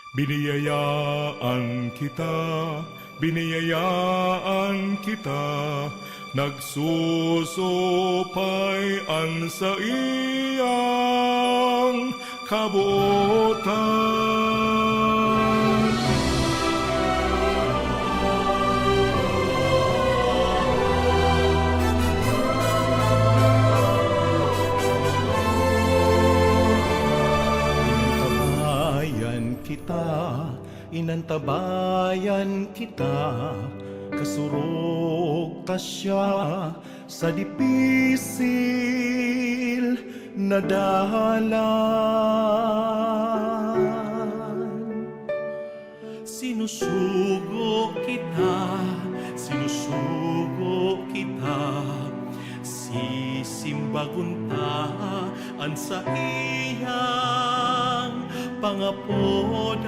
Biniyayaan kita, biniyayaan kita, nagsusupayan sa iyang kabuotan. Inantabayan kita, kasurog ta siya sa dipisil na dalan. Sinusugo kita, sisimbaguntaan sa iyang pangapodan.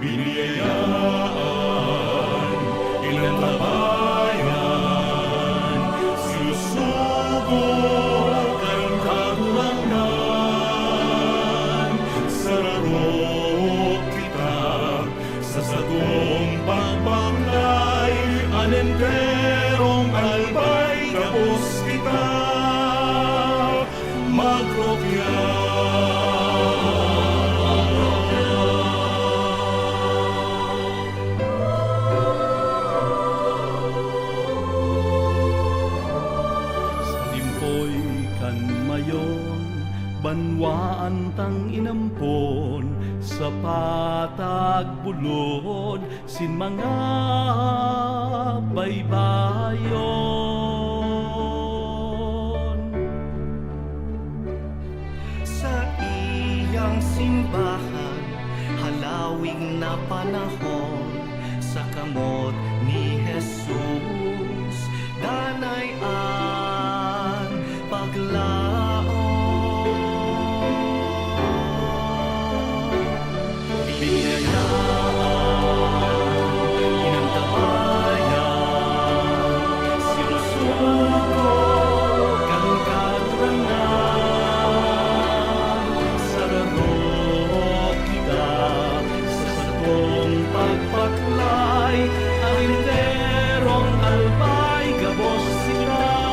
Biniyayaan, inantabayan, sinusugo kang kagulangan. Sararo kita sa satong pagbaklay, anenderong albay kapos kita magrokya. Banwaan tang inampon sa patag bulod sin mga baybayon. Sa iyang simbahan halawing na panahon, sa kamot ni Jesus danayan paglaon. Pagpaklay, ang inderong albay, gabos sila.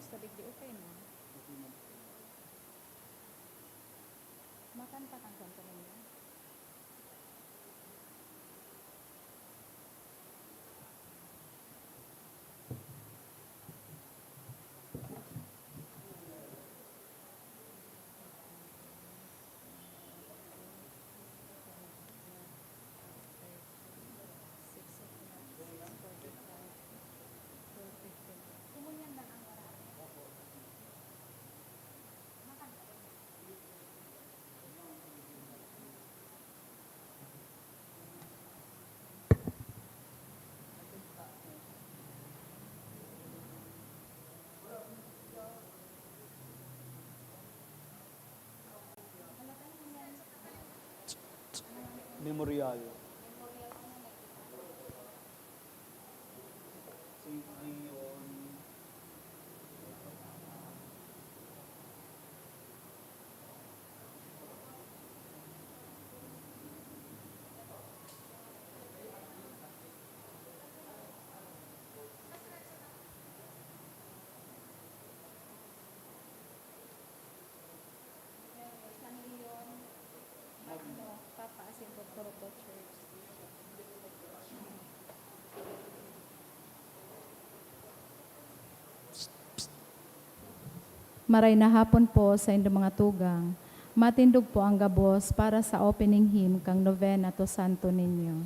sa digdi okay na. Makanta kang kanta ninyo. Kumunyan lang ang oras. Makanta rin. Memorial. Saint Leon. San Leon Magno, Papa Asin Doctor Church. Maray na hapon po sa inyong mga tugang. Matindog po ang gabos para sa opening hymn kang novena to Santo Niño.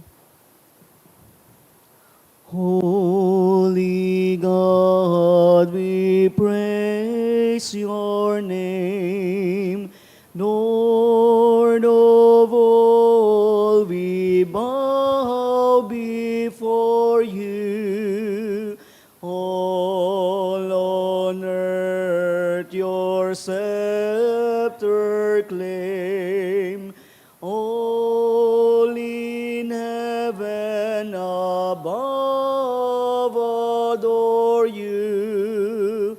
Holy God, we praise your name. Lord of all, we bow before you. All on earth your scepter claim. All in heaven above adore you.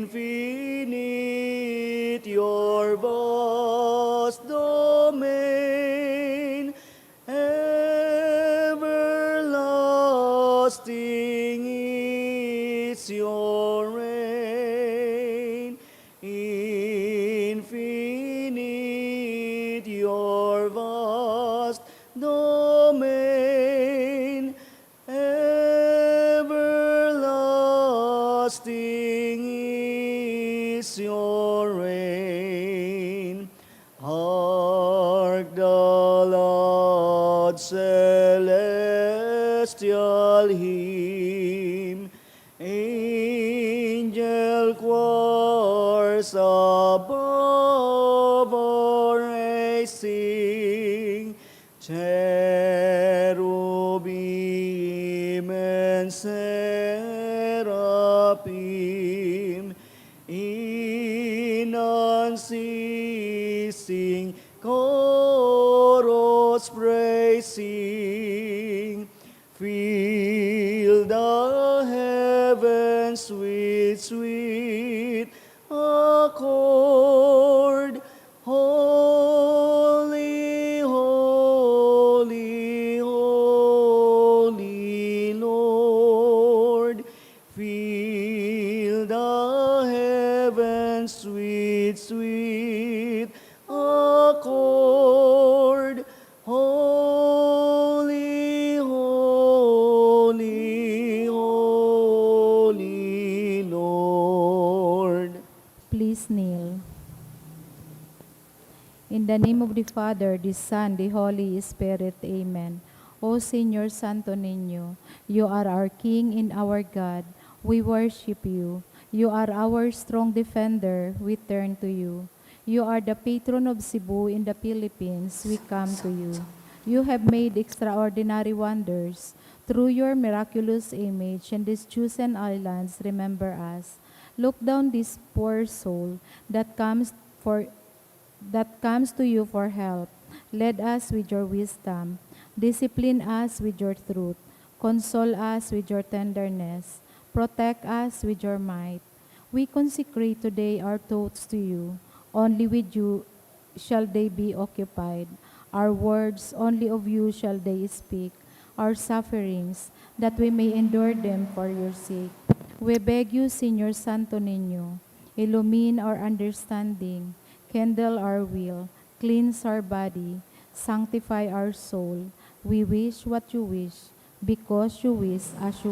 Infinite your vast domain, everlasting is your reign. Infinite your vast domain, everlasting is your reign. Hark the loud celestial hymn, angel choirs above our sing, cherubim and seraphim, in unceasing chorus praising, fill the heavens with sweet accord. Holy, holy, holy Lord, fill the heavens with sweet accord. Holy, holy, holy Lord. Please kneel. In the name of the Father, the Son, the Holy Spirit. Amen. O Señor Santo Niño, you are our King and our God. We worship you. You are our strong defender. We turn to you. You are the patron of Cebu in the Philippines. We come to you. You have made extraordinary wonders. Through your miraculous image in these chosen islands, remember us. Look down this poor soul that comes to you for help. Lead us with your wisdom. Discipline us with your truth. Console us with your tenderness. Protect us with your might. We consecrate today our thoughts to you. Only with you shall they be occupied. Our words, only of you shall they speak. Our sufferings, that we may endure them for your sake. We beg you, Señor Santo Niño, illumine our understanding, kindle our will, cleanse our body, sanctify our soul. We wish what you wish, because you wish as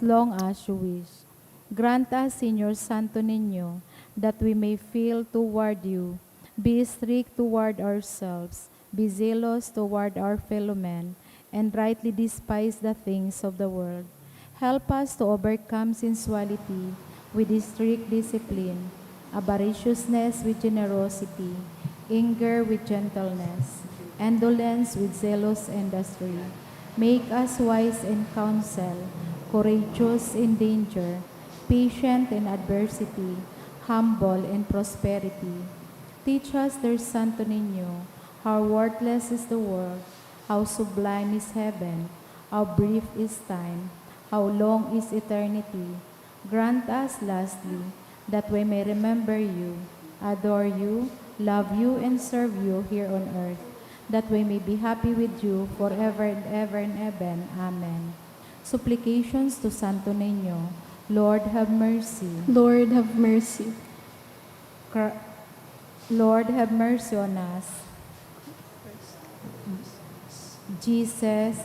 long as you wish. Grant us, Señor Santo Niño, that we may feel toward you, be strict toward ourselves, be zealous toward our fellow men, and rightly despise the things of the world. Help us to overcome sensuality with strict discipline, avariciousness with generosity, anger with gentleness, indolence with zealous industry. Make us wise in counsel, courageous in danger, patient in adversity, humble in prosperity. Teach us, dear Santo Niño, how worthless is the world, how sublime is heaven, how brief is time, how long is eternity. Grant us, lastly, that we may remember you, adore you, love you, and serve you here on earth, that we may be happy with you forever and ever and ever. Amen. Supplications to Santo Niño. Lord, have mercy. Lord, have mercy. Lord, have mercy on us. Jesus,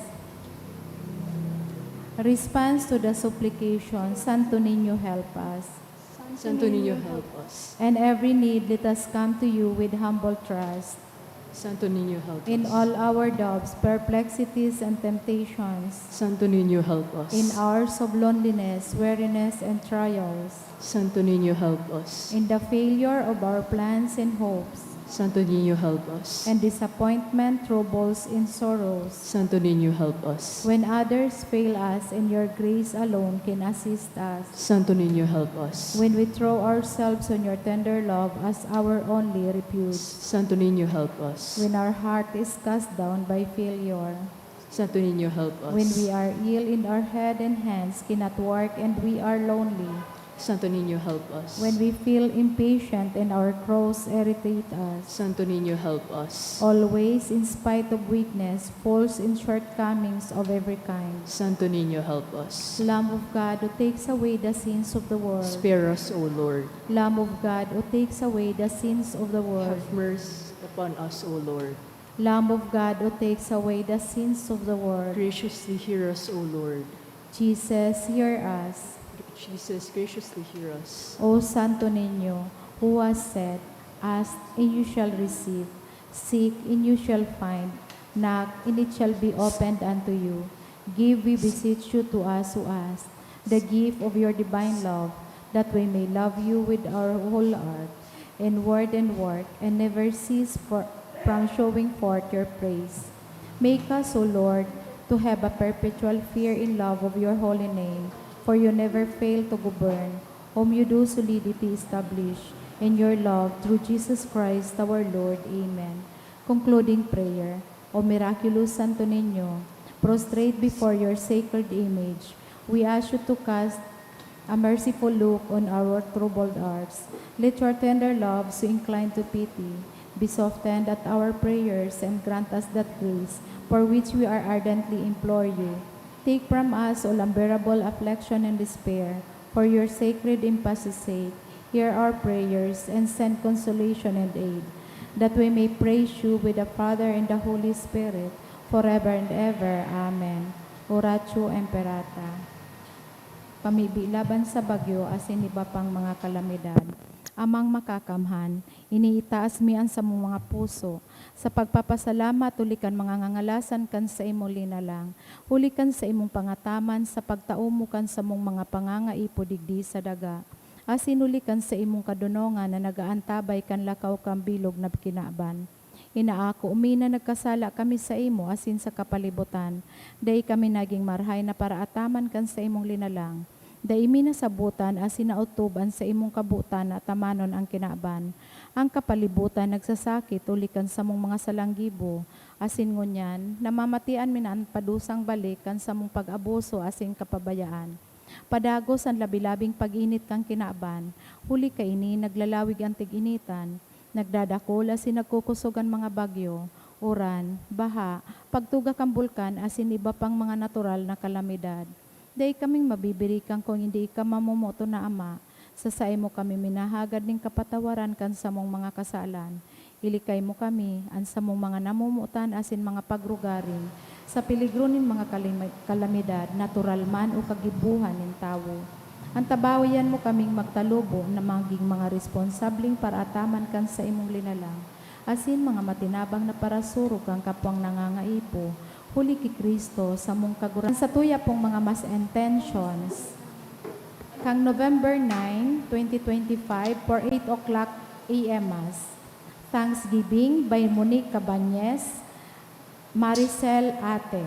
response to the supplication, Santo Niño, help us. Santo Niño, help us. And every need, let us come to you with humble trust. Santo Niño, help us. In all our doubts, perplexities, and temptations, Santo Niño, help us. in hours of loneliness, weariness, and trials, Santo Niño, help us. in the failure of our plans and hopes, Santo Niño, help us. and disappointment, troubles, and sorrows. Santo Niño, help us. When others fail us and your grace alone can assist us. Santo Niño, help us. When we throw ourselves on your tender love as our only refuge. Santo Niño, help us. When our heart is cast down by failure. Santo Niño, help us. When we are ill in our head and hands cannot work and we are lonely. Santo Niño, help us. When we feel impatient and our crows irritate us. Santo Niño, help us. Always, in spite of weakness, faults and shortcomings of every kind. Santo Niño, help us. Lamb of God, who takes away the sins of the world. Spare us, O Lord. Lamb of God, who takes away the sins of the world. Have mercy upon us, O Lord. Lamb of God, who takes away the sins of the world. Graciously hear us, O Lord. Jesus, hear us. Jesus, graciously hear us. O Santo Niño, who has said, ask and you shall receive, seek and you shall find, knock and it shall be opened unto you. Give, we beseech you, to us who ask, the gift of your divine love, that we may love you with our whole heart, in word and work, and never cease from showing forth your praise. Make us, O Lord, to have a perpetual fear and love of your holy name, for you never fail to govern, whom you do solidity establish, in your love through Jesus Christ our Lord. Amen. Concluding prayer. O miraculous Santo Niño, prostrate before your sacred image, we ask you to cast a merciful look on our troubled hearts. Let your tender love so incline to pity be softened at our prayers, and grant us that grace for which we are ardently implore you. Take from us all unbearable affliction and despair, for your sacred emphasis sake. Hear our prayers and send consolation and aid, that we may praise you with the Father and the Holy Spirit, forever and ever. Amen. Oratio Imperata. Pamibi laban sa bagyo asin iba pang mga kalamidad. Amang makakamhan, iniitaas mian sa mong mga puso, sa pagpapasalamat ulikan mga ngangalasan kan sa imo linalang, ulikan sa imong pangataman sa pagtaumukan sa mong mga pangangaipo digdi sa daga, asin ulikan sa imong kadunongan na nagaantabay kan lakaw kang bilog na kinaban. Inaako umina nagkasala kami sa imo asin sa kapalibutan, day kami naging marhay na paraataman kan sa imong linalang. Daimi na sabutan as sinautuban sa imong kabutan at tamanon ang kinaban. Ang kapalibutan nagsasakit ulikan sa mong mga salanggibo. Asin ngunyan, namamatian minan padusang balikan sa mong pag-abuso asin kapabayaan. Padagos ang labilabing pag-init kang kinaban. Huli ka ini, naglalawig ang tig-initan. Nagdadakol asin nagkukusog ang mga bagyo. Uran, baha, pagtuga kang bulkan asin iba pang mga natural na kalamidad. Day kaming mabibirikan kung hindi ka mamumoto na Ama. Sa saay mo kami minahagad ning kapatawaran kan sa mong mga kasalan. Ilikay mo kami, an sa mong mga namumutan asin mga pagrugaring, sa piligro nin mga kalamidad, natural man o kagibuhan nin tawo. Antabawayan mo kaming magtalubo na maging mga responsabling paraataman kan sa imong linalang. Asin mga matinabang na parasuro kang kapwang nangangaipo, huli ki Kristo sa mong kaguran. Sa tuya pong mga mas intentions, kang November 9, 2025 for 8 o'clock a.m. Mass. Thanksgiving by Monique Cabañez, Maricel Ate.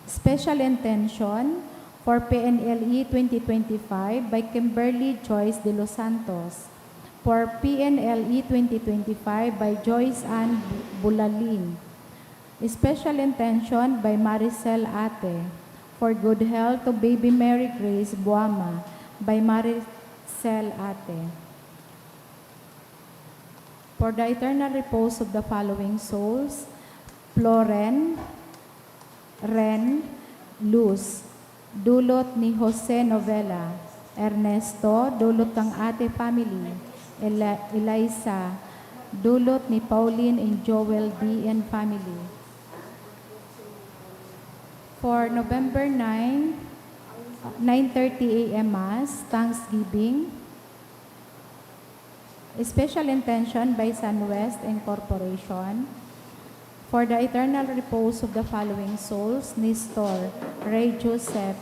Special intention for PNLE 2025 by Kimberly Joyce de los Santos. For PNLE 2025 by Joyce Ann Bulalin. Special intention by Maricel Ate. For good health to baby Mary Grace Buama by Maricel Ate. For the eternal repose of the following souls, Floren, Ren, Luz, dulot ni Jose Novela, Ernesto, dulot ng Ate family, Eliza, dulot ni Pauline and Joel D. and family. For November 9, 9:30 a.m. Mass, Thanksgiving, special intention by SunWest Incorporation. For the eternal repose of the following souls, Nestor, Ray Joseph,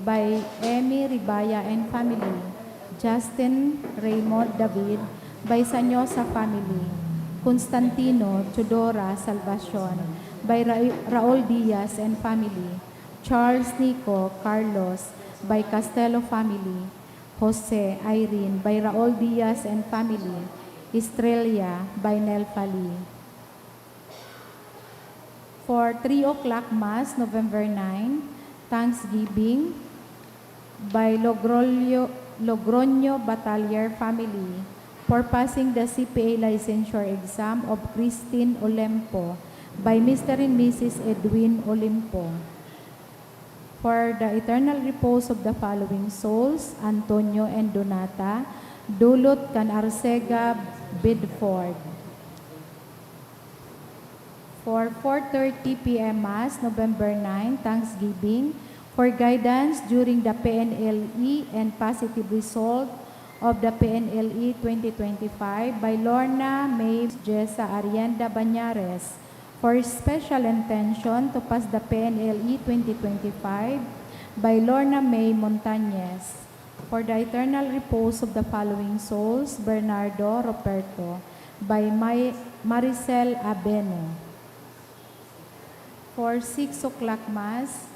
by Emmy Ribaya and family, Justin Raymond David, by Sanyosa family, Constantino Tudora Salvacion, by Raul Diaz and family, Charles Nico Carlos, by Castelo family, Jose Irene, by Raul Diaz and family, Estrella, by Nel Fali. For 3 o'clock Mass, November 9, Thanksgiving, by Logroño Batalier family, for passing the CPA licensure exam of Christine Olempo, by Mr. and Mrs. Edwin Olimpo. For the eternal repose of the following souls, Antonio and Donata, dulot kan Arcega Bidford. For 4:30 p.m. Mass, November 9, Thanksgiving, for guidance during the PNLE and positive result of the PNLE 2025 by Lorna May Jessa Arienda Banyares. For special intention to pass the PNLE 2025 by Lorna May Montañez. For the eternal repose of the following souls, Bernardo Roberto, by Maricel Abeno. For 6 o'clock Mass,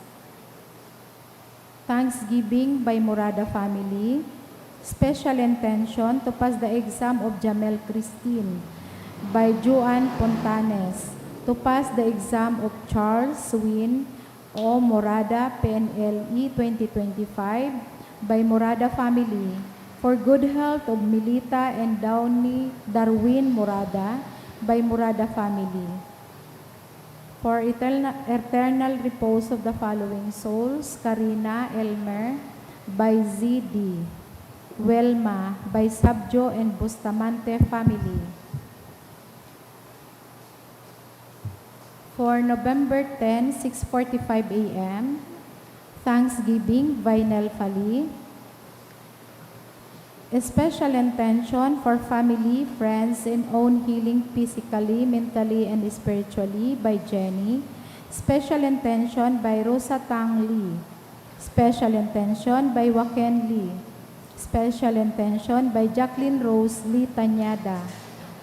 Thanksgiving by Morada family. Special intention to pass the exam of Jamel Christine by Juan Pontanes. To pass the exam of Charles Win O. Morada, PNLE 2025 by Morada family. For good health of Milita and Downey Darwin Morada by Morada family. For eternal repose of the following souls, Karina Elmer by ZD. Welma by Sabjo and Bustamante family. For November 10, 6:45 a.m., Thanksgiving by Nel Fali. A special intention for family, friends, and own healing physically, mentally, and spiritually by Jenny. Special intention by Rosa Tang Lee. Special intention by Joaquin Lee. Special intention by Jacqueline Rose Lee Tanyada.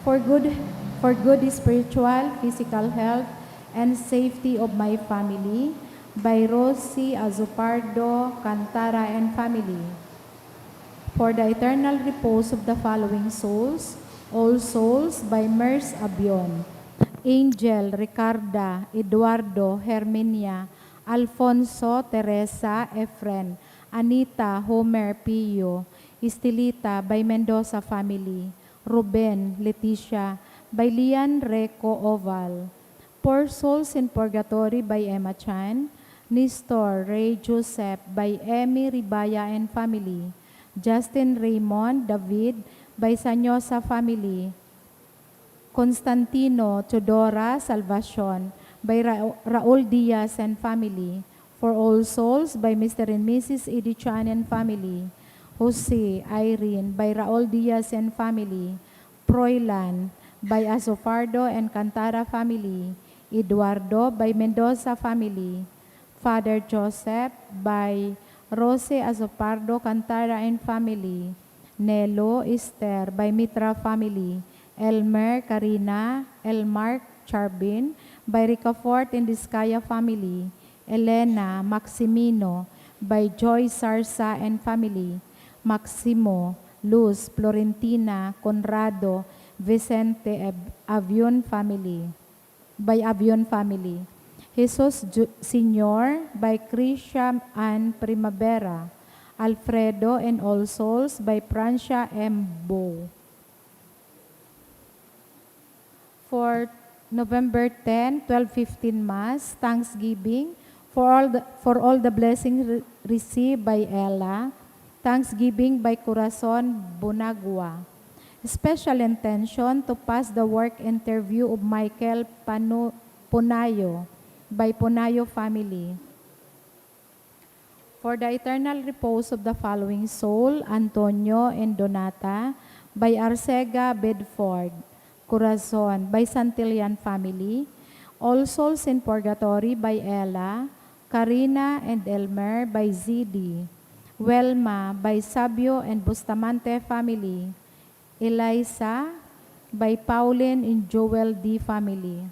For good spiritual, physical health, and safety of my family by Rosie Azupardo Cantara and family. For the eternal repose of the following souls, All Souls by Mers Abion, Angel, Ricarda, Eduardo, Herminia, Alfonso, Teresa, Efren, Anita, Homer, Pio, Estelita by Mendoza family, Ruben, Leticia, by Lian Reco Oval. Poor Souls in Purgatory by Emma Chan, Nestor Ray Joseph by Emmy Ribaya and family. Justin Raymond David by Sanyosa family. Constantino Teodora Salvacion by Raul Diaz and family. For All Souls by Mr. and Mrs. Edie Chan and family. Jose Irene by Raul Diaz and family. Proylan by Azopardo and Cantara family. Eduardo by Mendoza family. Father Joseph by Rose Azopardo Cantara and family. Nelo Esther by Mitra family. Elmer Karina Elmark Charbin by Ricafort and Discaya family. Elena Maximino by Joy Sarsa and family. Maximo Luz Florentina Conrado Vicente Avion family. By Avion family. Jesus Senior by Krisha Ann Primavera. Alfredo and All Souls by Francia M. Bo. For November 10, 12:15 Mass, Thanksgiving for all the blessings received by Ella. Thanksgiving by Corazon Bonagua. Special intention to pass the work interview of Michael Punayo by Punayo family. For the eternal repose of the following soul, Antonio and Donata by Arcega Bedford. Corazon by Santillan family. All Souls in Purgatory by Ella. Karina and Elmer by Zidi. Welma by Sabio and Bustamante family. Eliza by Pauline and Joel D. family.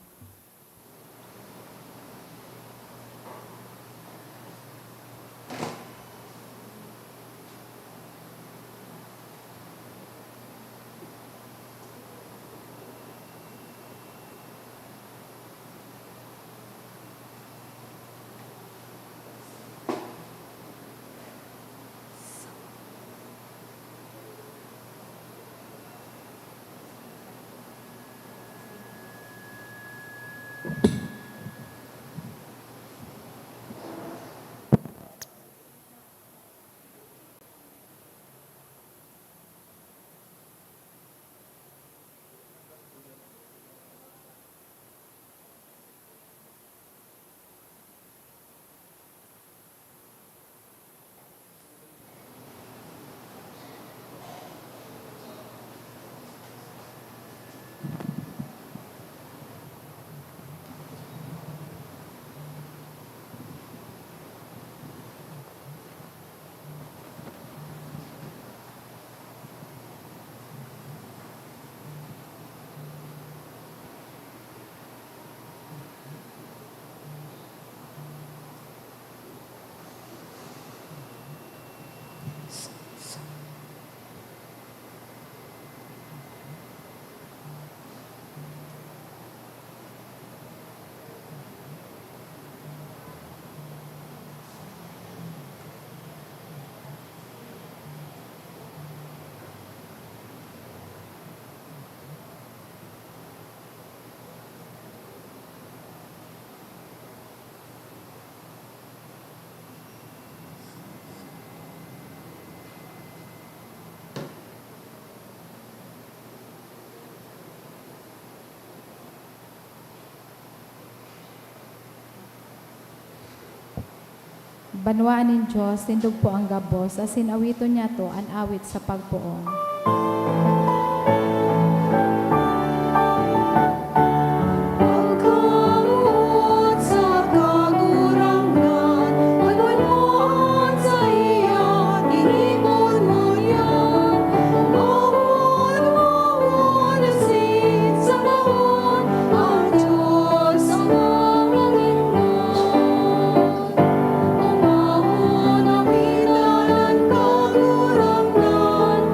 Banwaan ng Diyos, tindog po ang gabos, asin awito niya to, an awit sa pagpuon. Pagkamuot sa kagurangan, pagwanmoan sa iya, inipon mo yan. Umawon asin sa bawon, ang Diyos ang mangangitnan. Umawon ang hilalan kagurangan,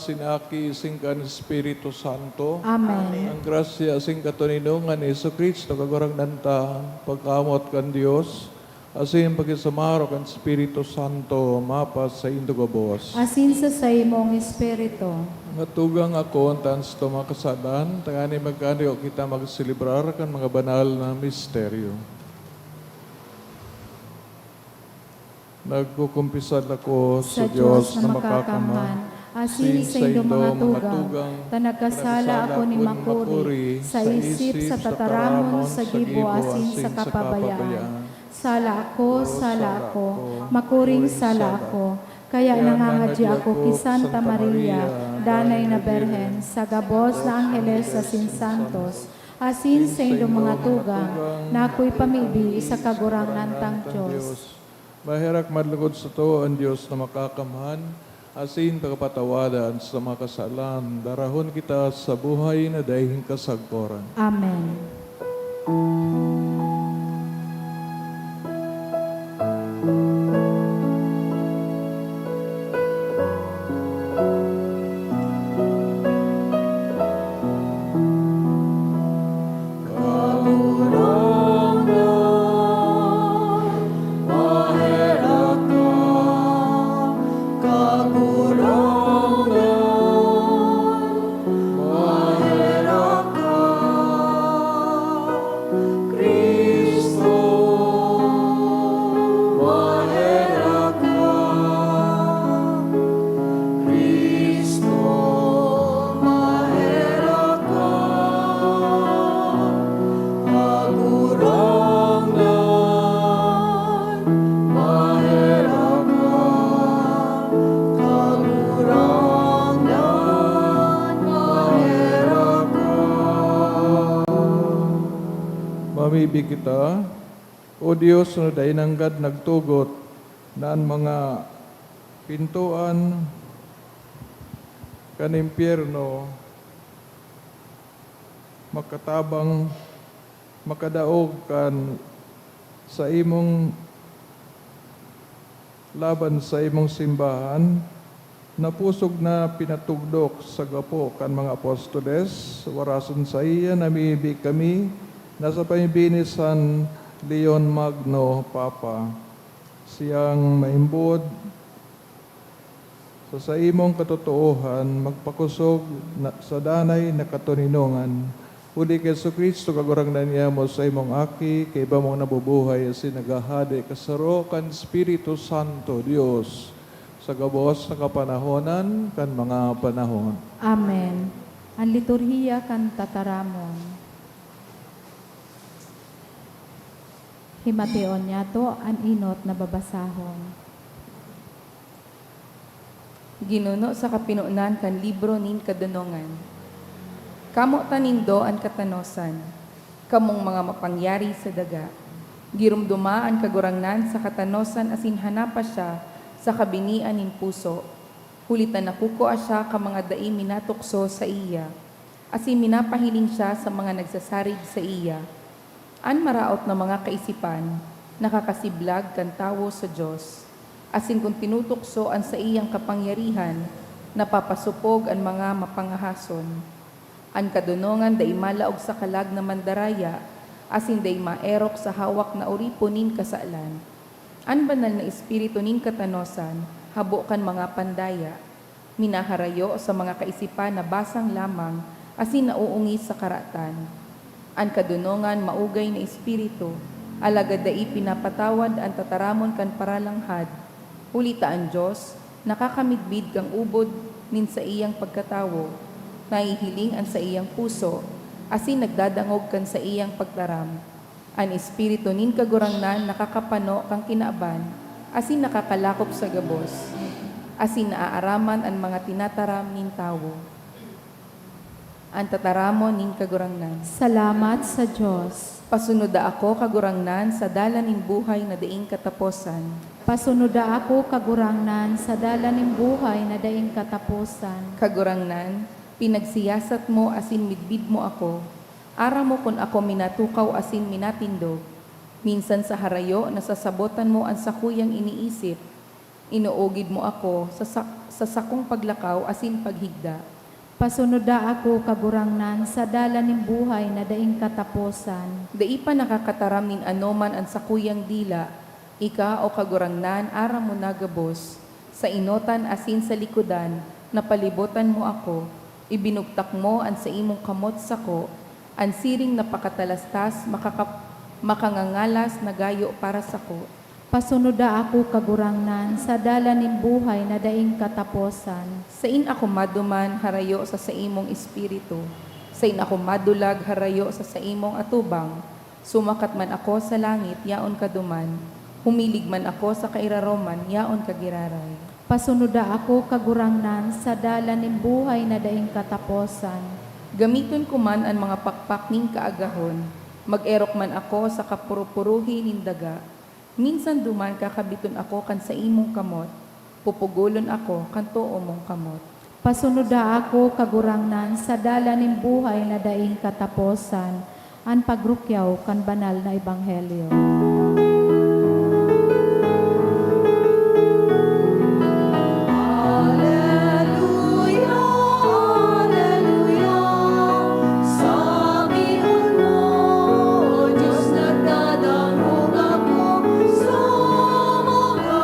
sinaki sing kan Espiritu Santo. Amen. Ang grasya sing katuninungan ni Jesu Kristo kagurang nanta pagkamot kan Dios. Asin pagisamaro kan Espiritu Santo mapas sa indog abos. Asin sa imong Espiritu. Matugang ako ang tans to makasadan, tangani magkanyo kita magsilibrar kan mga banal na misteryo. Nagkukumpisad ako Sa sa Diyos na makakamhan, makakamhan, asin sa ilo mga tugang, tanagkasala ako ni Makuri, sa isip, sa tataramon, sa gibo, asin sa kapabayaan. Sala ako, makuring sala ako, kaya nangangadya ako ki Santa Maria, Danay na Berhen, sa gabos na Angeles sa Santos, asin sa ilo mga tugang, na ako'y pamibi sa kagurang nantang Diyos. Mahirak madlugod sa to ang Diyos na makakamhan, asin pagpatawadan sa makasalan, darahon kita sa buhay na dahing kasagporan. Amen. Mamibig kita, O Diyos, na dainanggad nagtugot na ang mga pintuan kan impyerno makatabang makadaog kan sa imong laban sa imong simbahan, napusog na pinatugdok sa gapo kan mga apostoles, warason sa iya namibig kami, nasa pamibinisan Leon Magno, Papa, siyang maimbod sa imong katotoohan, magpakusog sa danay na katuninungan. Uli kay Jesu Kristo, kagurang na niya mo sa imong aki, kay iba mong nabubuhay, asin nagahade, kasaro kan Espiritu Santo, Dios, sa gabos na kapanahonan, kan mga panahon. Amen. Ang liturhiya kan tataramon. Himateon niya to ang inot na babasahon. Ginuno sa kapinunan kan libro nin kadunongan. Kamo tanindo ang katanosan, kamong mga mapangyari sa daga. Girumduma ang kagurangnan sa katanosan asin hanapa siya sa kabinian nin puso. Hulitan nakuko siya ka mga dai minatukso sa iya. Asin minapahiling siya sa mga nagsasarig sa iya. An maraot na mga kaisipan, nakakasiblag kan tawo sa Diyos. Asin kung tinutukso ang sa iyang kapangyarihan, napapasupog ang mga mapangahason. An kadunongan day malaog sa kalag na mandaraya, asin day maerok sa hawak na uripo nin kasalan. An banal na espiritu nin katanosan, habo kan mga pandaya. Minaharayo sa mga kaisipan na basang lamang, asin nauungi sa karatan. Ang kadunongan maugay na espiritu, alagad dai pinapatawad ang tataramon kan paralanghad. Hulita ang Diyos, nakakamidbid kang ubod nin sa iyang pagkatawo, nahihiling ang sa iyang puso, asin nagdadangog kan sa iyang pagtaram. Ang espiritu nin kagurangnan nakakapano kang kinaaban, asin nakakalakop sa gabos, asin naaaraman ang mga tinataram nin tawo. Ang tataramon nin kagurangnan. Salamat sa Diyos. Pasunoda ako kagurangnan sa dalan nin buhay na daing kataposan. Pasunoda ako kagurangnan sa dalan ng buhay na daing katapusan. Kagurangnan, pinagsiyasat mo asin midbid mo ako. Ara mo kun ako minatukaw asin minatindog. Minsan sa harayo, nasasabotan mo ang sakuyang iniisip. Inuugid mo ako sa sakong paglakaw asin paghigda. Pasunoda ako kagurangnan sa dala ning buhay na daing kataposan. Dai pa nakakataram nin anoman ang sakuyang dila, ika o kagurangnan aram mo nagabos. Sa inotan asin sa likodan, napalibutan mo ako, ibinugtak mo ang sa imong kamot sako, ang siring napakatalastas, makangangalas na gayo para sako. Pasunoda ako kagurangnan sa dala ning buhay na daing kataposan. Sain ako maduman harayo sa imong espiritu, sain ako madulag harayo sa imong atubang, sumakat man ako sa langit, yaon kaduman, humilig man ako sa kairaroman, yaon kagiraray. Pasunoda ako kagurangnan sa dala ning buhay na daing kataposan. Gamiton ko man ang mga pakpak ning kaagahon, mag-erok man ako sa kapurupuruhi ning daga. Minsan duman kakabiton ako kan sa imong kamot, pupugulon ako kan tuo mong kamot. Pasunoda ako kagurangnan sa dala ning buhay na daing kataposan, an pagrukyaw kan banal na ebanghelyo. Alleluia, alleluia. Sabihan mo, O Diyos, nagdadamog ako sa mga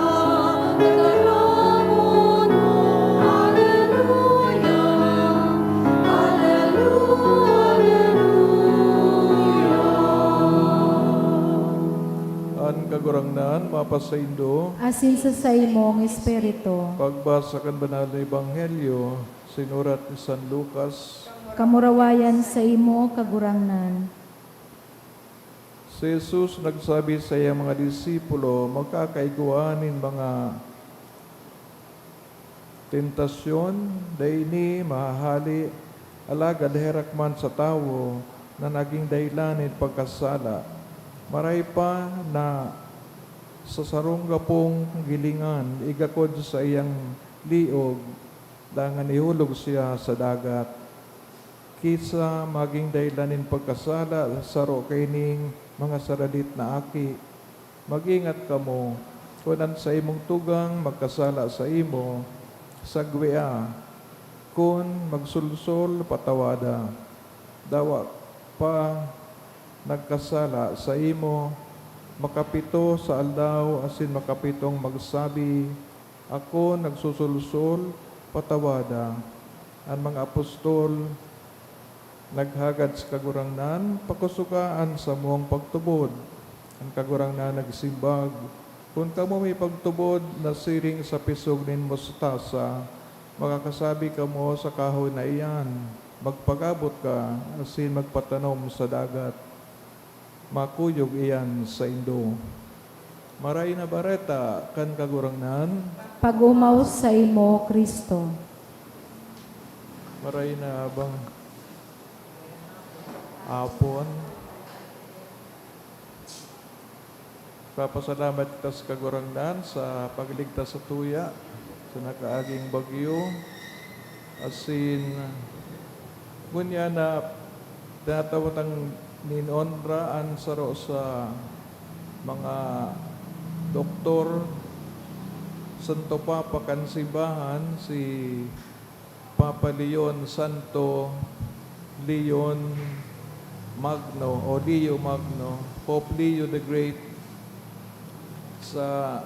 nagkaramon mo. Alleluia, alleluia. An kagurangnan, mapasaindo, Asin sa saimong espiritu, pagbasa kan banal na ebanghelyo, sinurat ni San Lucas. kamurawayan sa imo kagurangnan. Si Jesus nagsabi sa iyang mga disipulo, magkakaiguanin mga tentasyon, daini, mahahali, alagad herakman sa tawo na naging dahilanin pagkasala. Maray pa na sa sarungga pong gilingan, igakod sa iyang liog, dangan ihulog siya sa dagat. Kisa maging dahilanin pagkasala, saro kaining mga saradit na aki. Mag-ingat kamo, kunan sa imong tugang magkasala sa imo, sagwea, kun magsulsol patawada. Dawa pa nagkasala sa imo, makapito sa aldaw asin makapitong magsabi, ako nagsusulsol patawada. Ang mga apostol naghagad sa kagurangnan, pakusukaan sa muong pagtubod. Ang kagurangnan nagsimbag, kung kamo may pagtubod na siring sa pisog nin mostasa, makakasabi kamo sa kahoy na iyan, magpagabot ka, asin magpatanom sa dagat. Makuyog iyan sa indo. Maray na bareta kan kagurangnan, Pag-umaw sa imo, Kristo. maray na bang apon. Papasalamat kita sa kagurangnan sa pagligtas sa tuya sa nakaaging bagyo. Asin, ngunya na tinatawag ang ninonraan saro sa mga doktor, Santo Papa Kansibahan, si Papa Leon Santo Leon Magno o Leo Magno, Pope Leo the Great. Sa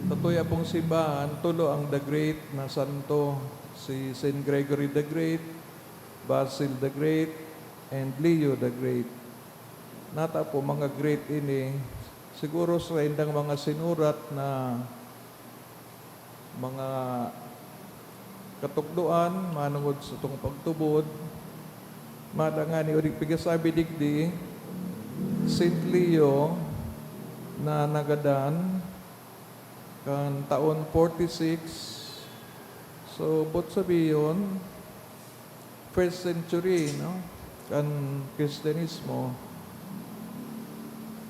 tatuya pong simbahan, tulo ang the Great na santo, si Saint Gregory the Great, Basil the Great, and Leo the Great. Nata po mga great ini, siguro sa indang mga sinurat na mga katukduan, manungod sa itong pagtubod, madangani o pigasabi digdi, Saint Leo na nagadan kan taon 46. So, bot sabiyon, first century, no? Kan Kristyanismo,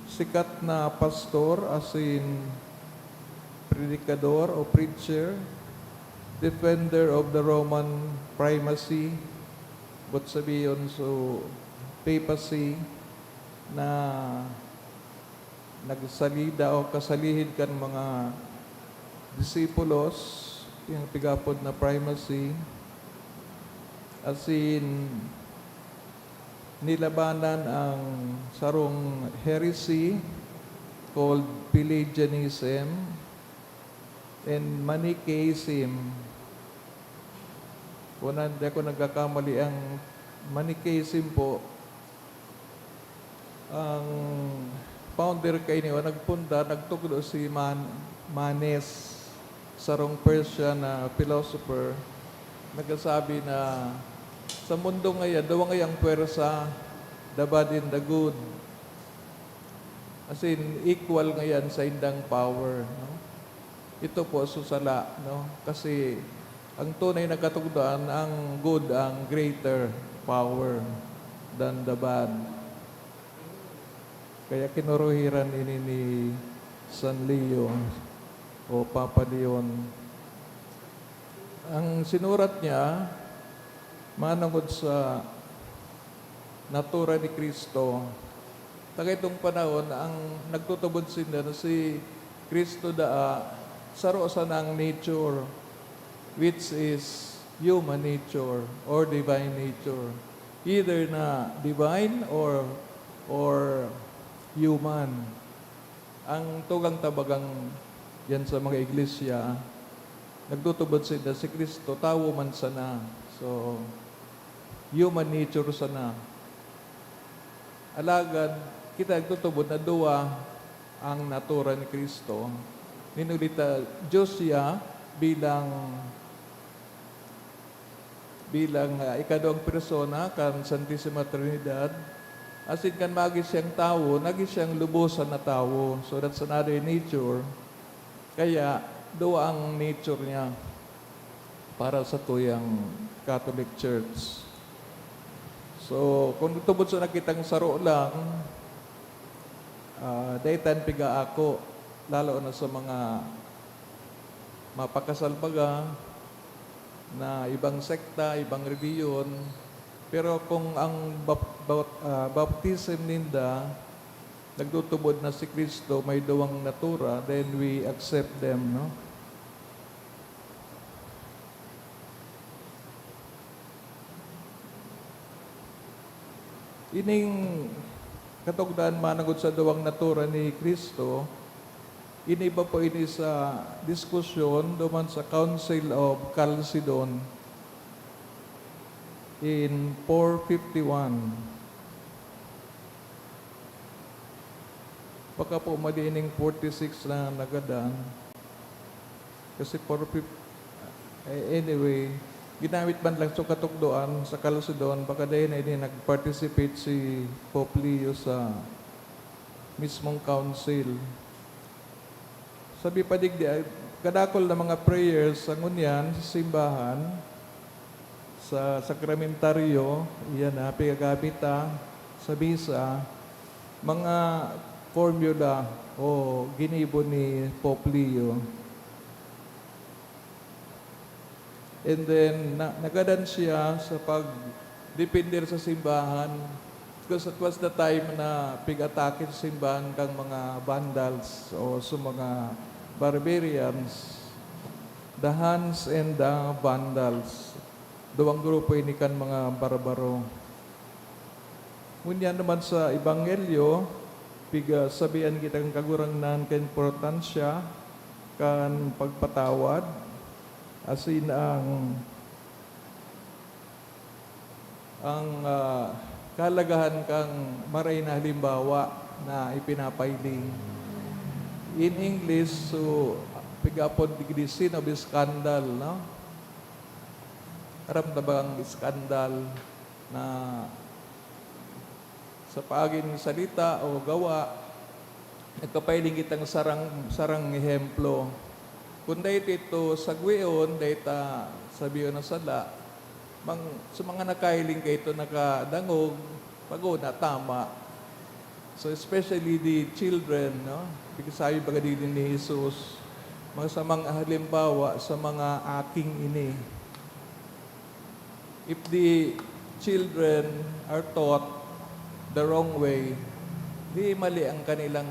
sikat na pastor, as in predikador o preacher, defender of the Roman primacy, bot sabiyon, so papacy, na nagsalida o kasalihin kan mga disipulos, yung pigapod na primacy, as in nilabanan ang sarong heresy called Pelagianism and Manichaeism. Kung hindi ako nagkakamali, ang Manichaeism po, ang founder kay niyo, nagpunta, nagtukdo si Manes, sarong Persian na philosopher, nagsasabi na sa mundo ngayon, dawa ngayang pwersa, the bad and the good. As in, equal ngayon sa indang power. No? Ito po susala. No? Kasi ang tunay na katugduan, ang good, ang greater power than the bad. Kaya kinuruhiran ini ni San Leo o Papa Leon. Ang sinurat niya, manangod sa natura ni Kristo. Taga itong panahon, ang nagtutubod sinda na si Kristo saro sa ng nature, which is human nature or divine nature. Either na divine or human. Ang tugang tabagang yan sa mga iglesia, nagtutubod sila si Kristo, tawo man sana. So, human nature sana. Alagad, kita nagtutubod na duwa ang natura ni Kristo. Ninulita, Diyos siya bilang ikaduhang persona kan Santissima Trinidad. As in kan magi siyang tao, nagi siyang lubusan na tao. So that's another nature. Kaya, doa ang nature niya para sa tuyang Catholic Church. So, kung tubod sa nakitang saro lang, daytan piga ako, lalo na sa mga mapakasal baga, na ibang sekta, ibang reliyon. Pero kung ang baptism ninda, nagtutubod na si Kristo, may duwang natura, then we accept them, no? Ining katugdaan managod sa duwang natura ni Kristo, iniba po ini sa diskusyon duman sa Council of Chalcedon in 451. Baka po madiining 46 na nagadaan. Kasi 450, anyway, ginamit man lang sa katugdoan sa Chalcedon, baka dahil na ini nag-participate si Pope Leo sa mismong council. Sabi pa digdi, kadakol na mga prayers sa ngunyan, sa simbahan, sa sakramentaryo, iyan na, pigagamita, sa bisa, mga formula o ginibo ni Pope Leo. And then, nagadan siya sa pag-depender sa simbahan because it was the time na pig-atake sa simbahan kang mga vandals o sa mga barbarians, the Huns and the Vandals. Duwang grupo ini kan mga barbaro. Ngunyan naman sa Ebanghelyo, piga sabihan kitang kagurangnan kan importansya kan pagpatawad, asin ang kalagahan kang maray na halimbawa na ipinapailing. In English, so, pigapon digdi sin of scandal, no? Aram na bang skandal na sa paaging salita o gawa, nagkapailing kitang sarang ehemplo. Kung dahito ito sagweon, dahita sabiyon na sala, sa mga nakailing kayo ito nakadangog, pag-una, tama. So especially the children, no? Because sabi baga din ni Jesus, mga samang halimbawa sa mga aking ini. If the children are taught the wrong way, di mali ang kanilang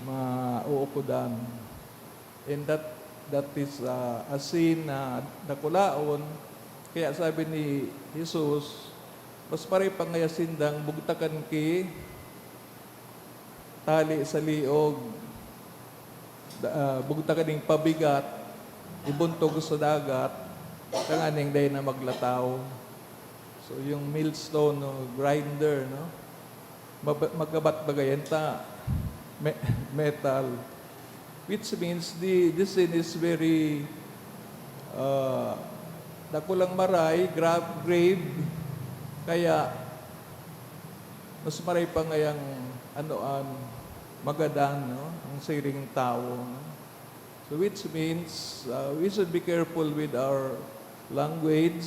mauukudan. And that is a sin na dakulaon. Kaya sabi ni Jesus, mas pare pangayasindang bugtakan ki tali sa liog, bugtakan ning pabigat, ibuntog sa dagat, kanganing day na maglataw. So yung millstone, no, grinder, no? Magabat bagayan ta, metal. Which means this sin is very dakulang maray, grave, kaya mas maray pa ngayang magadang, no? Ang siring tao. No? So which means we should be careful with our language,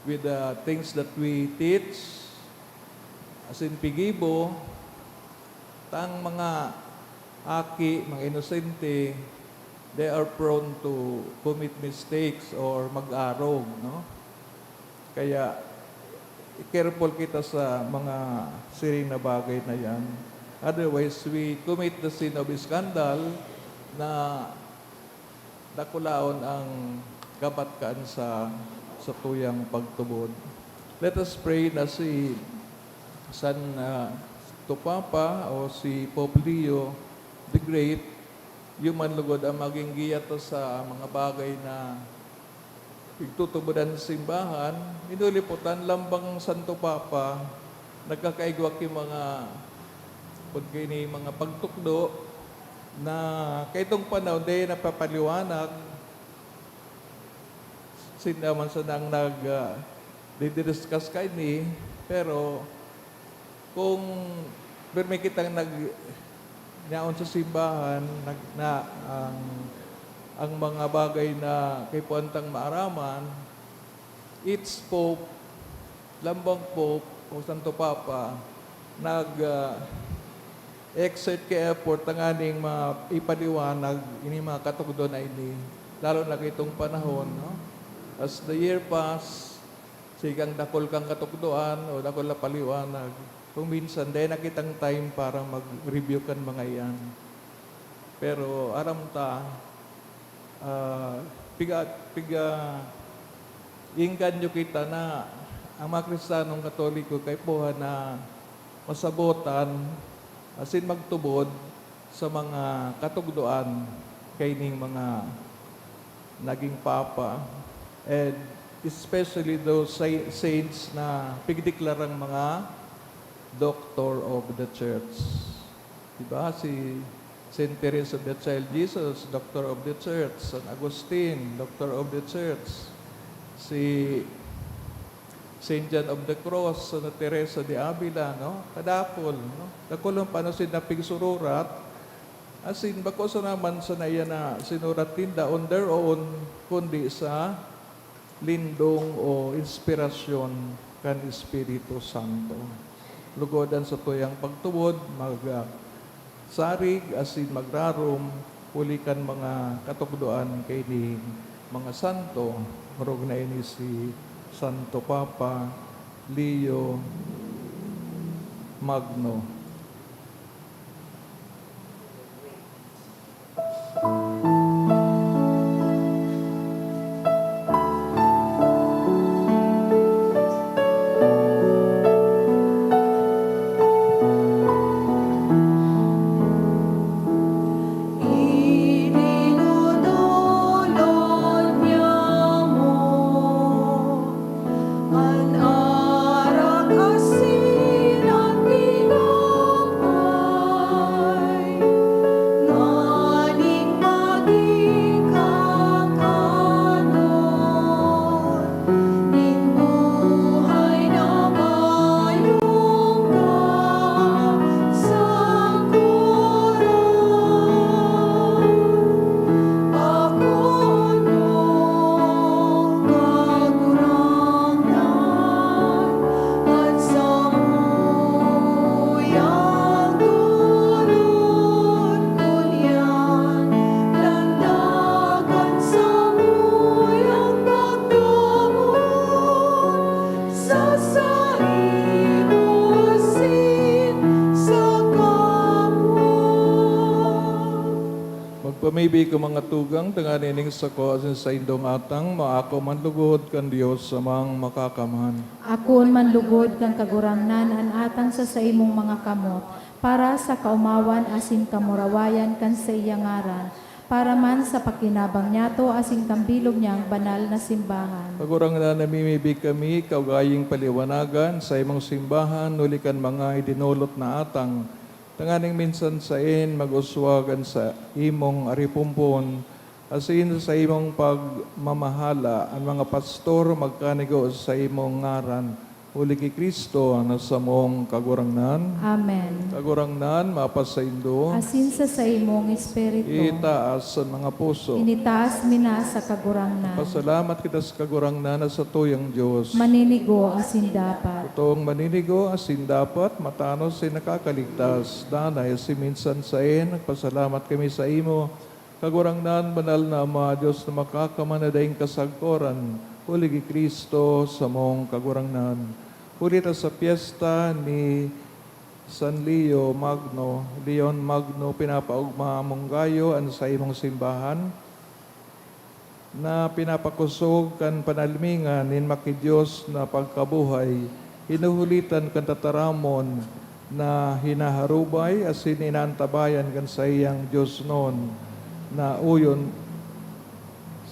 with the things that we teach. As in pigibo, tang mga aki, mga inosente, they are prone to commit mistakes or mag-arog, no? Kaya, careful kita sa mga siring na bagay na yan. Otherwise, we commit the sin of scandal na dakulaon ang kapatkaan sa tuyang pagtubod. Let us pray na si San Tupapa o si Pope Leo the Great, human lugod ang maging giyato sa mga bagay na itutubudan sa simbahan. Inuliputan lambang Santo Papa, nagkakaigwak yung mga pagtukdo na kaitong panahon day napapaliwanag sindaman sa nang didiscuss kay ni, pero kung may kitang naon sa simbahan ang mga bagay na kay puantang maaraman, each Pope, lambang Pope o Santo Papa, exert kay effort ang aning ipaliwanag ini mga katugdo na ini, lalo na kitong panahon, no? As the year pass, sigang dakol kang katugdoan o dakol na paliwanag, kung minsan, dahil nakitang time para mag-review kan mga yan. Pero aram ta, ingkan nyo kita na ang mga Kristiyanong Katoliko kay puha na masabotan, asin magtubod sa mga katugdoan kay ning mga naging papa. And especially those saints na pigdeklarang mga Doctor of the Church. Diba? Si Saint Teresa of the Child Jesus, Doctor of the Church. San Agustin, Doctor of the Church. Si Saint John of the Cross, Santa Teresa de Avila, no? Kadapol, no? Dakulong paano sinapig sururat. Asin, bako sa naman sa naya na sinurat tinda on their own, kundi sa lindong o inspirasyon kan Espiritu Santo. Lugodan sa tuyang pagtubod, sarig, asin magrarom, ulikan mga katugdoan kay ni mga santo, marog na ini si Santo Papa Leo Magno. Idinudulot niya mo ang arak asin at tinapay. Pamibi ko mga tugang, tanganining sa ko asin sa indong atang, maako man lugod kan Dios samang makakaman. Akon manlugod kang kagurangnan an atang sa imong mga kamot, para sa kaumawan asin kamurawayan kan sa iyang ngaran, para man sa pakinabang niyato asin kambilog niyang banal na simbahan. Pagurang na namimibi kami, kaugaying paliwanagan sa imong simbahan, nulikan mga idinulot na atang, tanganing minsan sa maguswagan sa imong aripumpon, asin sa imong pagmamahala, ang mga pastor magkanigo sa imong ngaran. Uli ki Kristo na sa mong kagurangnan. Amen. Kagurangnan, mapasaindo, Asin sa imong espiritu, itaas sa mga puso. initaas mina sa kagurangnan. Pasalamat kita sa kagurangnan na sa tuyang Diyos. Maninigo asin dapat. Totoong maninigo asin dapat matanos ay nakakaligtas. Danay si minsan sa nagpasalamat kami sa imo. Kagurangnan, banal na Ama, Diyos na makakamanaday kasagkoran. Uli ki Kristo sa mong kagurangnan. Ulit sa piyesta ni San Leon Magno, pinapaugma among gayo an sa imong simbahan, na pinapakusog kan panalmingan nin makidiyos na pagkabuhay, hinuhulitan kan tataramon na hinaharubay asin inaantabayan kan sa iyang Diyos noon na uyon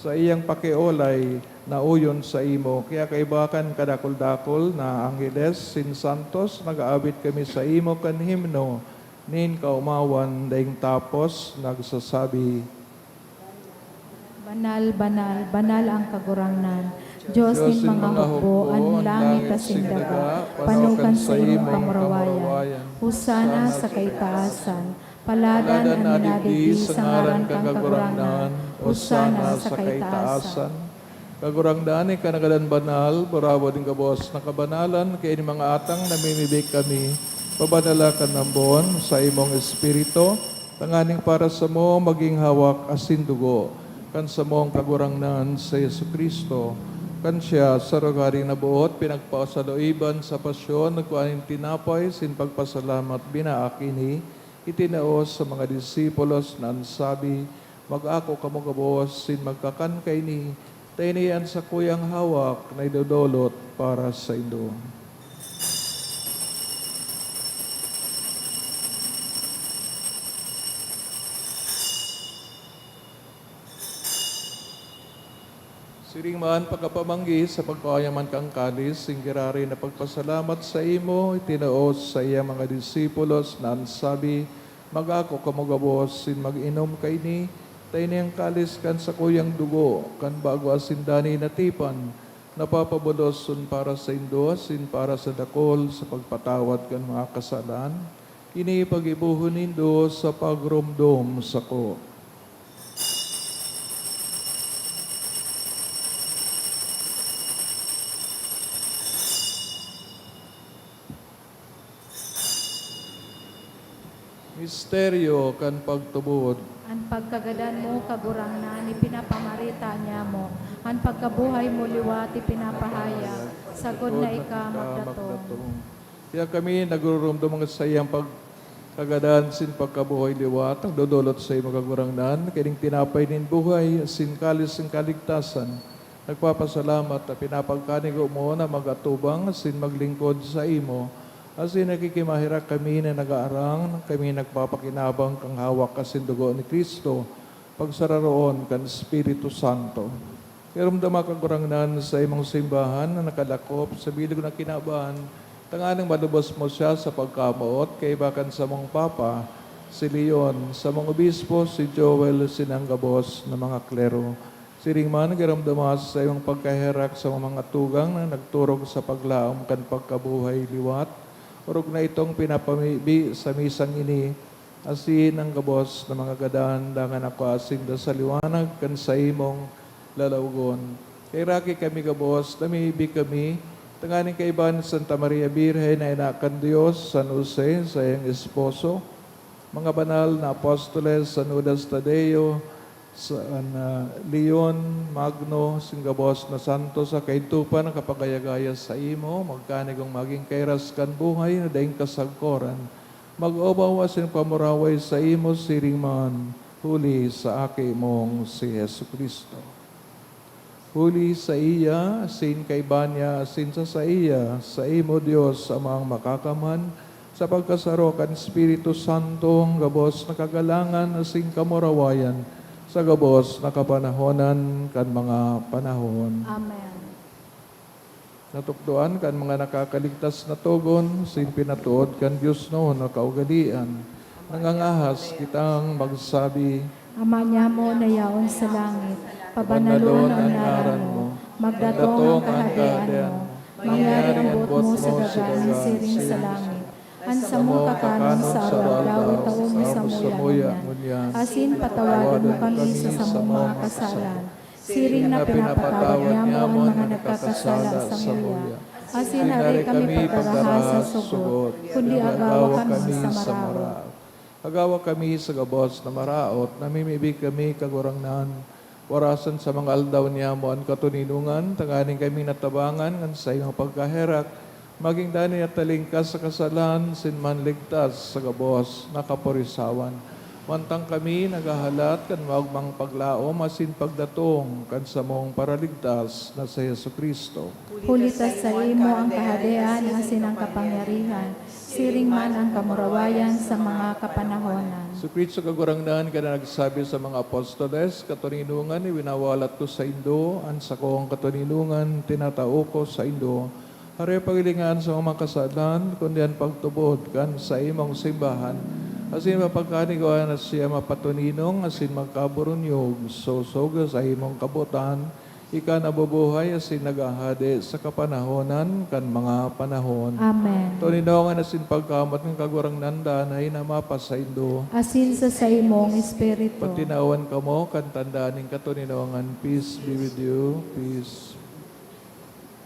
sa iyang pakiolay na uyon sa imo. Kaya kaibakan kadakol-dakol na Angeles sin Santos, nag-aabit kami sa imo kan himno, nin kaumawan daing tapos nagsasabi, Banal, banal, banal ang kagurangnan. Diyos din mga hukbo, ang langit kasing daga, panukan sa imong kamurawayan. Husana sa kaitaasan, paladan ang minadidi sa ngaran kang kagurangnan. Husana sa kaitaasan. Kagurangdan ni kanagalan banal, burawo din kabos na kabanalan, kaya ni mga atang namimibig kami, pabanala ka ng bon sa imong espiritu, tanganing para sa mo maging hawak asin dugo, kan sa mong kagurangnan sa Yesu Kristo, kan siya sa rogaring nabuot, pinagpausaloiban sa pasyon, nagkuhanin tinapay, sin pagpasalamat, binaakini, itinaos sa mga disipulos na ansabi, mag-ako kamo kabos, sin magkakan kay ni, tainian sa kuyang hawak na idodolot para sa indo. Siring man pagkapamanggi sa pagkayaman kang kalis, singgirari na pagpasalamat sa imo, itinaos sa iya mga disipulos na ansabi, mag-ako kamugabos, sin mag-inom kay ni, tayo niyang kalis kan sa kuyang dugo, kan bago asindani na tipan, napapabuloson para sa indo, sin para sa dakol, sa pagpatawad kan mga kasalan, kini pag-ibuhon nindo sa pagrumdom sa ko. Misteryo kan pagtubod. Ang pagkagadan mo, kagurangnan, ipinapamarita niya mo. Ang pagkabuhay mo, liwat, ipinapahayag. Sagod na ika, magdatong. Kaya kami nagurumdum mga sayang pagkagadan sin pagkabuhay liwat, ang dodolot sa imo kagurangnan, kining tinapay nin buhay, sin kalis sin kaligtasan. Nagpapasalamat na pinapagkanigo mo na magatubang sin maglingkod sa imo. Asin nakikimahirak kami na nag-aarang, kami nagpapakinabang kang hawak kasin dugo ni Kristo, pagsararoon kan Espiritu Santo. Karamdama kagurangnan sa imong simbahan na nakadakop sa bilog na kinabahan, tanganang malubos mo siya sa pagkamaot, kay bakan sa mong Papa, si Leon, sa mong obispo, si Joel, sinanggabos na mga klero. Siring man, karamdama sa imong pagkahirak sa mga tugang na nagturog sa paglaom kan pagkabuhay liwat, urog na itong pinapamibi sa misang ini, asin ang gabos na mga gadan, dangan ako asin da sa liwanag, kan sa imong lalawgon. Kay raki kami gabos, namibi kami, tanganing kaiban Santa Maria Birhen na inakan Diyos, San Jose, sa iyang esposo, mga banal na apostoles, San Judas Tadeo, San Leon Magno, singgabos na santo sa kaitupan ng kapagayagaya sa imo, magkanigong maging kairas kan buhay na daing kasagkoran, mag-obaw asin pamuraway sa imo siring man, huli sa aki mong si Yesu Kristo. Huli sa iya, asin kay Banya, asin sa iya, sa imo Diyos amang makakaman, sa pagkasaro kan Espiritu Santo, ang gabos na kagalangan, asin kamurawayan, sa gabos na kapanahonan kan mga panahon. Amen. Natukduan kan mga nakakaligtas na tugon, sin pinatuod kan Diyos noon na kaugalian. Nangangahas kitang magsabi, Ama niya mo na yaon sa langit, pabanalon ang ngaran mo, magdatong ang kaharian mo, mangyari ang buot mo sa daga ng siring sa langit. Ansa mo kakanon sa araw-araw, taon mo sa muya. Asin patawagan mo kami sa samong mga kasalan. Siring na pinapatawad niya mo ang mga nagkakasala sa muya. Asin hari kami pagdaraha sa sugot, kundi agawa kami sa maraot. Agawa kami sa gabos na maraot, namimibig kami kagurangnan. Warasan sa mga aldaw niya mo ang katuninungan, tanganing kami natabangan, ang sa iyong pagkaherak, maging dani at talingkas sa kasalan, sinman ligtas sa gabos na kapurisawan. Mantang kami nagahalat kan maugmang paglaom, asin pagdatong kan samong paraligtas na sa Yesu Kristo. Pulitas sa imo ang kahadean, asin ang kapangyarihan, siring man ang kamurawayan sa mga kapanahonan. Sa Kristo kagurangnan ka na nagsabi sa mga apostoles, katuninungan iwinawalat ko sa Indo, ang sakong katuninungan tinatao ko sa Indo. Hari pagilingan sa mga kasalan, kundi ang pagtubod kan sa imong simbahan. Asin mapagkanigawan na siya mapatuninong, asin magkaburunyog, sosog sa imong kabutan, ika nabubuhay, asin nagahade sa kapanahonan kan mga panahon. Amen. Tuninongan asin pagkamot ng kagurang nandanay na mapas sa Indo. Asin sa imong espiritu. Patinawan ka mo, kan tandaaning katuninongan, peace be with you, peace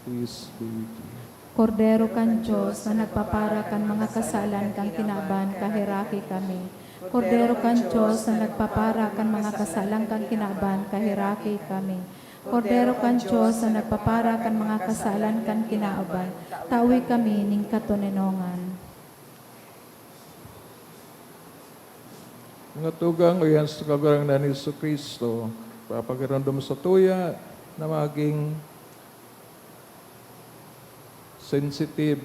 be with you. Kordero kan Diyos na nagpapara kan mga kasalan kan kinaban, kahiraki kami. Kordero kan Diyos na nagpapara kan mga kasalan kan kinaban, kahiraki kami. Kordero kan Diyos na nagpapara kan mga kasalan kan kinaaban, tawi kami ning katuninongan. Mga tugang o yan sa kagurang na ni Jesu Kristo, papagirandom sa tuya na maging sensitive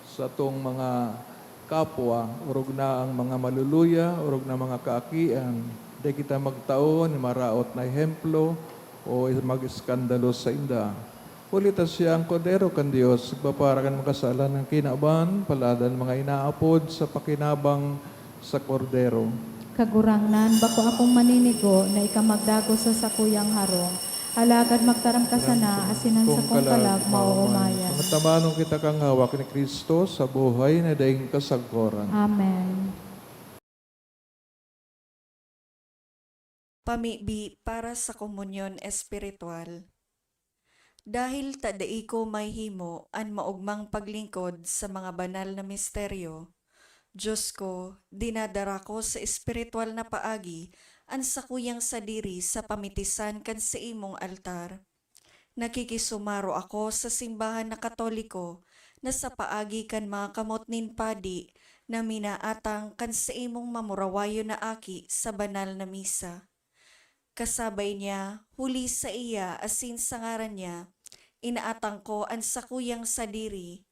sa tong mga kapwa, urog na ang mga maluluya, urog na mga kaakian. Di kita magtaon, maraot na ehemplo, o mag-iskandalo sa inda. Ulitas siya ang kodero kan Diyos, paparakan makasalan ng kinaban, paladan mga inaapod sa pakinabang sa kordero. Kagurangnan, bako akong maninigo na ikamagdago sa sakuyang harong. Alagad magtaram ka sana, asinan sa kong kalag, mauumayan. Mga tamanong kita kang hawak ni Kristo sa buhay na daing kasagkoran. Amen. Pamibi para sa komunyon espiritual. Dahil tadai ko may himo an maugmang paglingkod sa mga banal na misteryo, Diyos ko, dinadara ko sa espiritual na paagi an sakuyang sadiri sa pamitisan kan sa imong altar. Nakikisumaro ako sa simbahan na Katoliko na sa paagi kan mga kamot nin padi na minaatang kan sa imong mamurawayo na aki sa banal na misa. Kasabay niya, huli sa iya asin sa ngaran niya, inaatang ko ang sakuyang sadiri.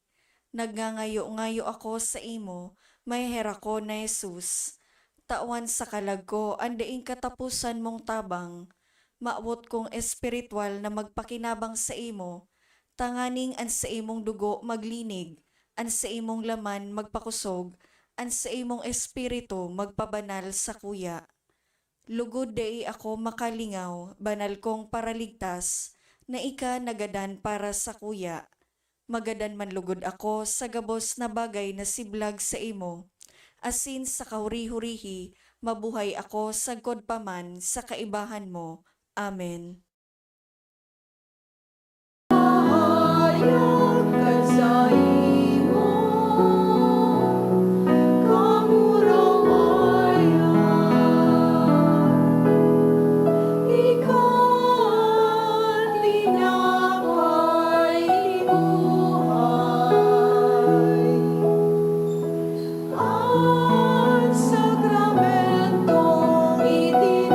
Nagngangayo-ngayo ako sa imo, may hera ko na Jesus. Tawan sa kalag ko, andaing katapusan mong tabang. Maawot kong espiritual na magpakinabang sa imo. Tanganing an sa imong dugo maglinig, an sa imong laman magpakusog, an sa imong espiritu magpabanal sa kuya. Lugod dai ako makalingaw, banal kong paraligtas, na ika nagadan para sa kuya. Magadan man lugod ako sa gabos na bagay na siblag sa imo. Asin sa kahuri-hurihi, mabuhay ako sagkod paman sa kaibahan mo. Amen. Ayon kan sa imo kamurawayan, ika't tinapay buhay. Ang sakramentong itinalaga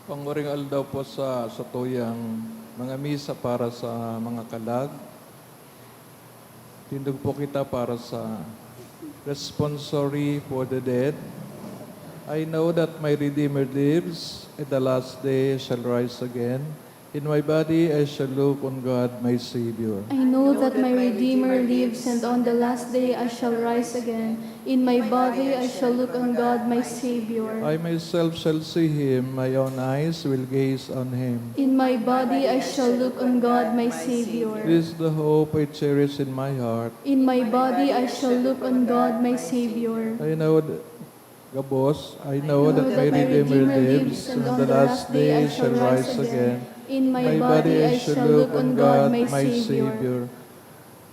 Panguring aldaw po sa tuyang mga misa para sa mga kalag. Tindog po kita para sa responsory for the dead. I know that my Redeemer lives, at the last day shall rise again. In my body I shall look on God, my Savior. I know that my Redeemer lives, and on the last day I shall rise again. In my body I shall look on God, my Savior. I myself shall see him, my own eyes will gaze on him. In my body I shall look on God, my Savior. This is the hope I cherish in my heart. In my body I shall look on God, my Savior. I know that, Gabos, I know that my Redeemer lives, and on the last day I shall rise again. In my body I shall look on God, my Savior.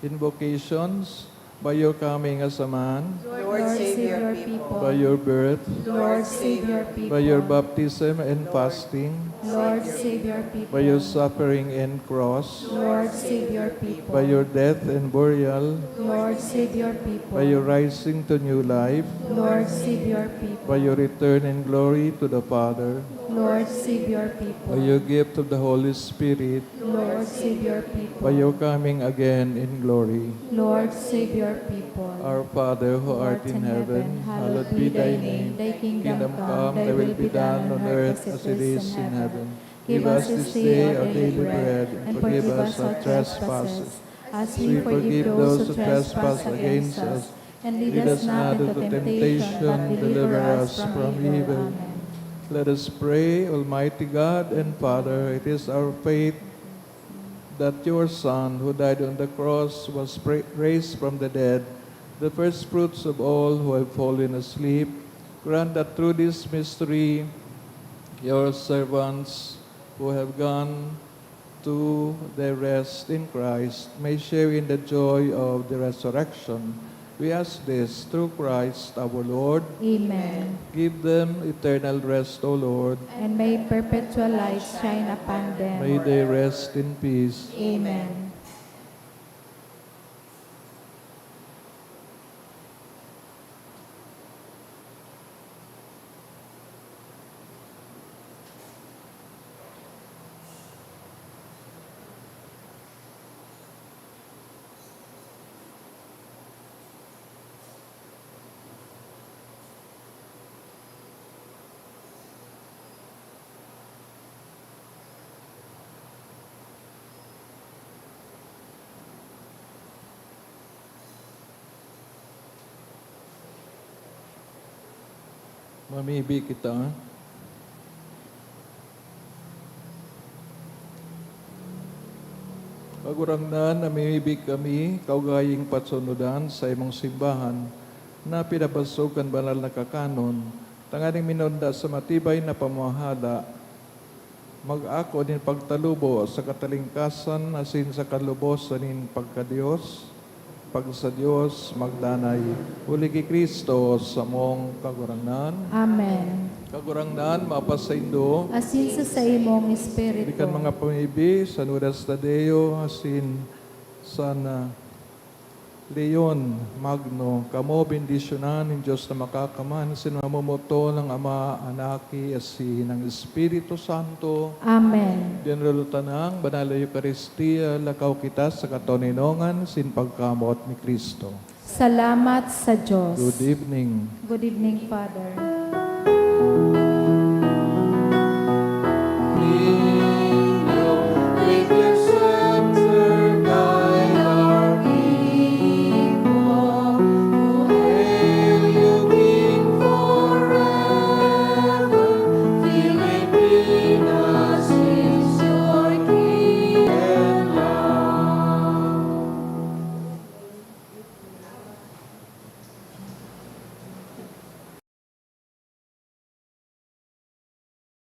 Invocations, by your coming as a man, Lord, save your people. by your birth, Lord, save your people. by your baptism and fasting, Lord, save your people. by your suffering and cross, Lord, save your people. by your death and burial, Lord, save your people. by your rising to new life, Lord, save your people. by your return in glory to the Father, Lord, save your by people. your gift of the Holy Spirit, Lord, save your people. by your coming again in glory. Lord, save your people. Our Father who art in heaven, hallowed be thy name. Thy Kingdom come, thy will be done on earth as it is in heaven. Give us this day our daily bread, and forgive us our trespasses, as we forgive those who trespass against us. And lead us not into temptation, but deliver us from evil. Amen. Let us pray. Almighty God and Father, it is our faith that your Son, who died on the cross, was raised from the dead, the first fruits of all who have fallen asleep. Grant that through this mystery, your servants who have gone to their rest in Christ may share in the joy of the resurrection. We ask this through Christ our Lord. Amen. Give them eternal rest, O Lord. And may perpetual light shine upon them. May they rest in peace. Amen. Mamibi kita. Pagurangnan, namimibig kami, kaugaying patsunudan sa imong simbahan, na pinapasukan banal na kakanon, tanganing minunda sa matibay na pamahala, mag-ako din pagtalubo sa katalingkasan, asin sa kalubos nin pagkadiyos, pag sa Diyos magdanay. Uli ki Kristo sa mong kagurangnan. Amen. Kagurangnan, mapasaindo, Asin sa imong espiritu. ikan mga pamibi, sa Nudas Tadeo, asin sana Leon Magno, kamo bendisyonan ng Diyos na makakaman, sinamumuto ng Ama, Anaki, asin ng Espiritu Santo. Amen. General Tanang, Banal na Eucharistia, lakaw kita sa katoninongan, sin pagkamot ni Kristo. Salamat sa Diyos. Good evening. Good evening, Father.